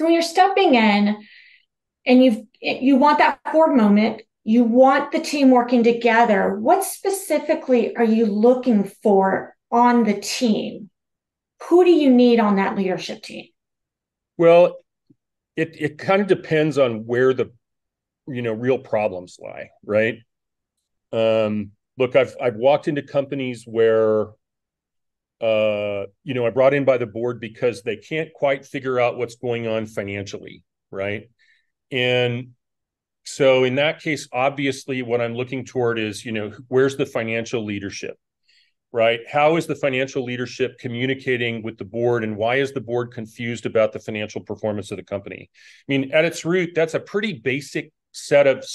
So when you're stepping in and you want that forward moment, you want the team working together, what specifically are you looking for on the team? Who do you need on that leadership team? Well, it kind of depends on where the real problems lie, right? Look, I've walked into companies where I brought in by the board because they can't quite figure out what's going on financially, right? And so in that case, obviously, what I'm looking toward is, where's the financial leadership, right? How is the financial leadership communicating with the board, and why is the board confused about the financial performance of the company? I mean, at its root, that's a pretty basic set of,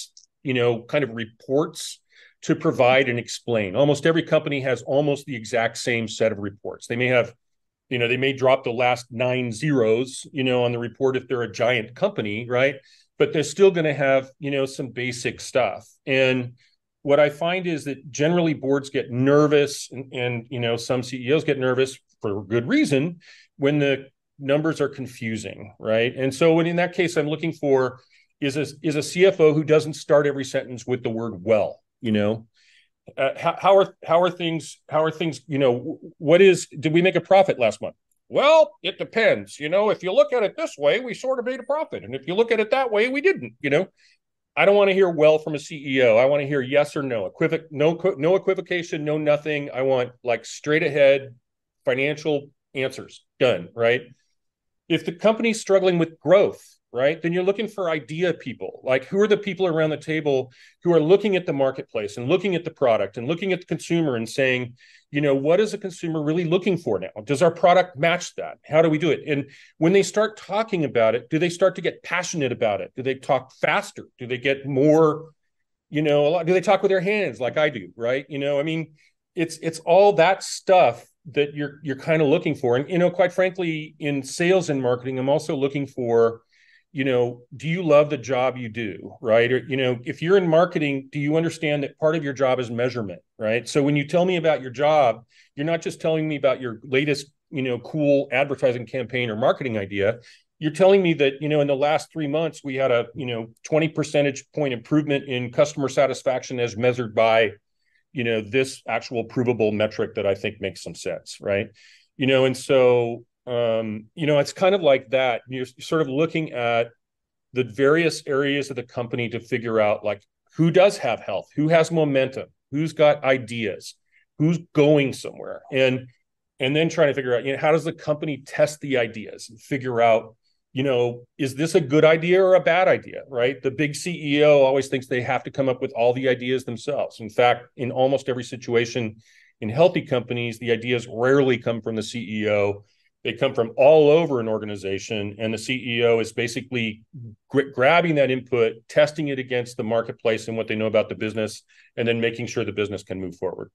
kind of reports to provide and explain. Almost every company has almost the exact same set of reports. They may have, they may drop the last 9 zeros, on the report if they're a giant company, right? But they're still going to have, some basic stuff. And what I find is that generally boards get nervous, and some CEOs get nervous for good reason when the numbers are confusing, right? And so when in that case, I'm looking for is a CFO who doesn't start every sentence with the word well, how are things, what is, did we make a profit last month? Well, it depends. If you look at it this way, we sort of made a profit, and if you look at it that way, we didn't. I don't want to hear well from a CEO. I want to hear yes or no. No equivocation, no nothing. I want like straight ahead financial answers. Done, right? If the company's struggling with growth, right, then you're looking for idea people. Like, who are the people around the table who are looking at the marketplace and looking at the product and looking at the consumer and saying, what is the consumer really looking for now? Does our product match that? How do we do it? And when they start talking about it, do they start to get passionate about it? Do they talk faster? Do they get more, a lot? Do they talk with their hands like I do, right? I mean, it's all that stuff that you're kind of looking for. And, quite frankly, in sales and marketing, I'm also looking for, do you love the job you do, right? Or, if you're in marketing, do you understand that part of your job is measurement, right? So when you tell me about your job, you're not just telling me about your latest, cool advertising campaign or marketing idea. You're telling me that, in the last 3 months, we had a, 20 percentage point improvement in customer satisfaction as measured by, this actual provable metric that I think makes some sense, right? And so it's kind of like that. You're sort of looking at the various areas of the company to figure out like who does have health, who has momentum, who's got ideas, who's going somewhere, and then trying to figure out, how does the company test the ideas and figure out, is this a good idea or a bad idea, right? The big CEO always thinks they have to come up with all the ideas themselves. In fact, in almost every situation in healthy companies, the ideas rarely come from the CEO. They come from all over an organization, and the CEO is basically grabbing that input, testing it against the marketplace and what they know about the business, and then making sure the business can move forward.